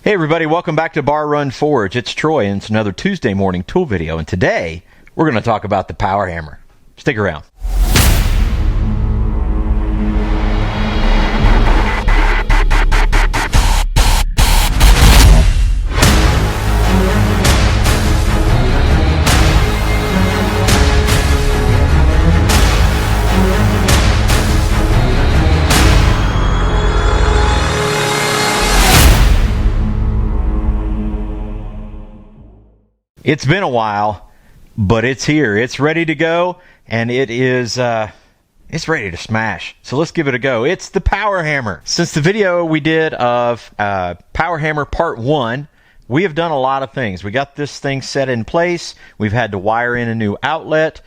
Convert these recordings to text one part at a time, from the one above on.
Hey everybody, welcome back to Bar Run Forge. It's Troy and it's another Tuesday morning tool video, and today we're going to talk about the power hammer. Stick around. It's been a while, but it's here. It's ready to go, and it's ready to smash. So let's give it a go. It's the power hammer. Since the video we did of power hammer part 1, we have done a lot of things. We got this thing set in place. We've had to wire in a new outlet.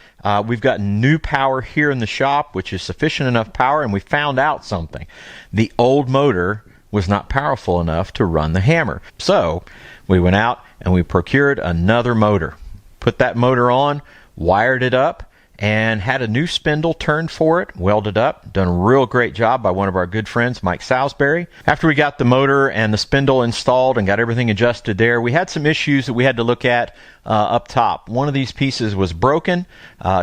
We've got new power here in the shop, which is sufficient enough power, and we found out something. The old motor was not powerful enough to run the hammer. So we went out and we procured another motor. Put that motor on, wired it up, and had a new spindle turned for it, welded up. Done a real great job by one of our good friends, Mike Salisbury. After we got the motor and the spindle installed and got everything adjusted there, we had some issues that we had to look at up top. One of these pieces was broken,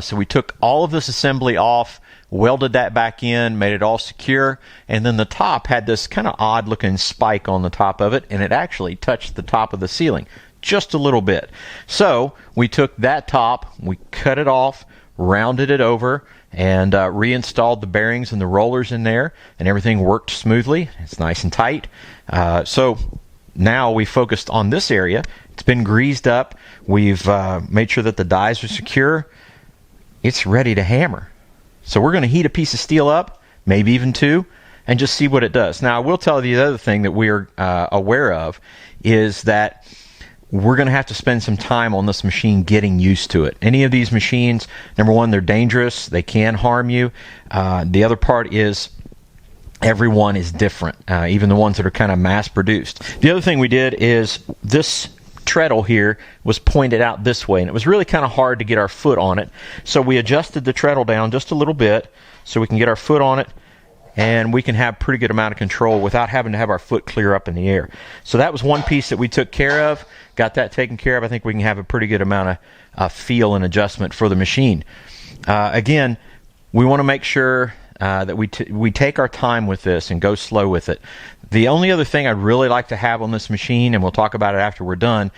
so we took all of this assembly off, welded that back in, made it all secure, and then the top had this kind of odd looking spike on the top of it, and it actually touched the top of the ceiling just a little bit. So we took that top, we cut it off, rounded it over, and reinstalled the bearings and the rollers in there, and everything worked smoothly. It's nice and tight. So now we focused on this area. It's been greased up. We've made sure that the dies are secure. It's ready to hammer. So we're going to heat a piece of steel up, maybe even two, and just see what it does. Now, I will tell you the other thing that we're aware of is that we're going to have to spend some time on this machine getting used to it. Any of these machines, number one, they're dangerous. They can harm you. The other part is everyone is different, even the ones that are kind of mass-produced. The other thing we did is this treadle here was pointed out this way, and it was really kind of hard to get our foot on it. So we adjusted the treadle down just a little bit so we can get our foot on it, and we can have pretty good amount of control without having to have our foot clear up in the air. So that was one piece that we took care of, got that taken care of. I think we can have a pretty good amount of feel and adjustment for the machine. Again, we want to make sure that we take our time with this and go slow with it. The only other thing I'd really like to have on this machine, and we'll talk about it after we're done,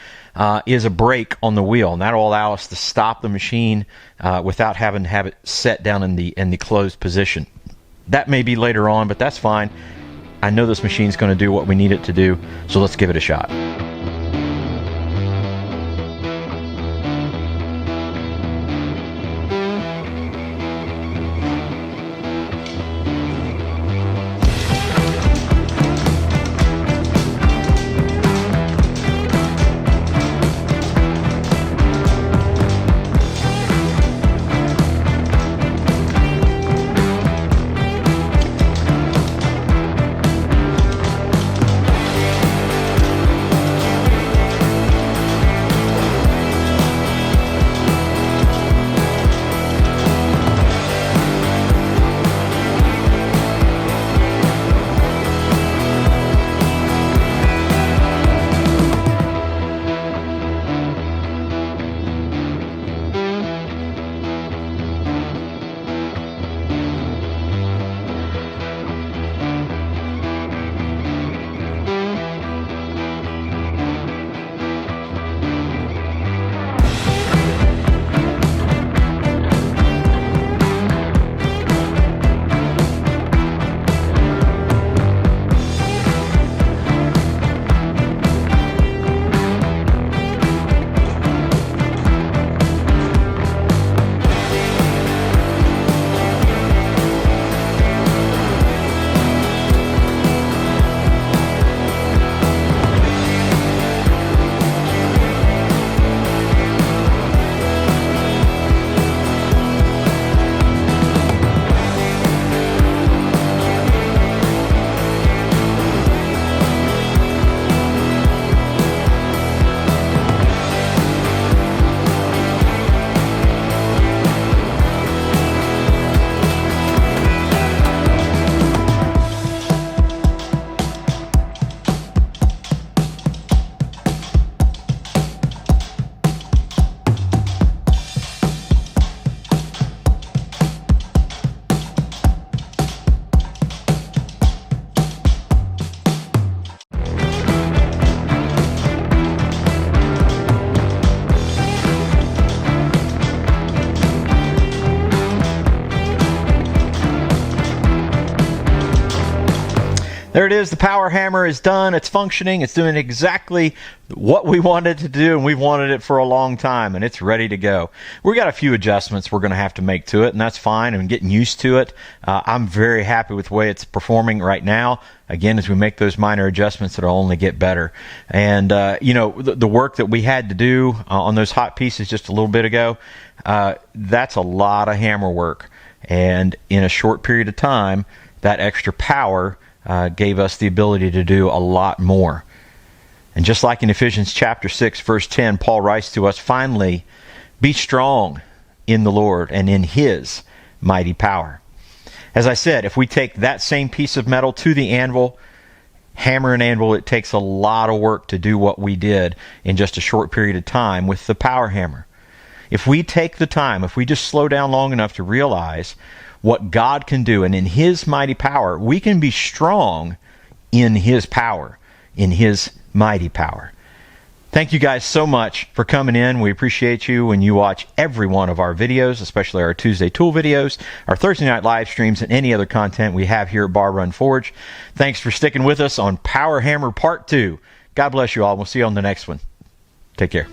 is a brake on the wheel, and that'll allow us to stop the machine without having to have it set down in the closed position. That may be later on, but that's fine. I know this machine's going to do what we need it to do, so let's give it a shot. There it is. The power hammer is done. It's functioning. It's doing exactly what we wanted to do, and we've wanted it for a long time, and it's ready to go. We got a few adjustments we're going to have to make to it, and that's fine. I'm getting used to it. I'm very happy with the way it's performing right now. Again, as we make those minor adjustments, it'll only get better. And, the work that we had to do on those hot pieces just a little bit ago, that's a lot of hammer work. And in a short period of time, that extra power gave us the ability to do a lot more. And just like in Ephesians chapter 6, verse 10, Paul writes to us, finally, be strong in the Lord and in His mighty power. As I said, if we take that same piece of metal to the anvil, hammer and anvil, it takes a lot of work to do what we did in just a short period of time with the power hammer. If we take the time, if we just slow down long enough to realize what God can do, and in His mighty power, we can be strong in His power, in His mighty power. Thank you guys so much for coming in. We appreciate you when you watch every one of our videos, especially our Tuesday Tool videos, our Thursday night live streams, and any other content we have here at Bar Run Forge. Thanks for sticking with us on Power Hammer Part 2. God bless you all. We'll see you on the next one. Take care.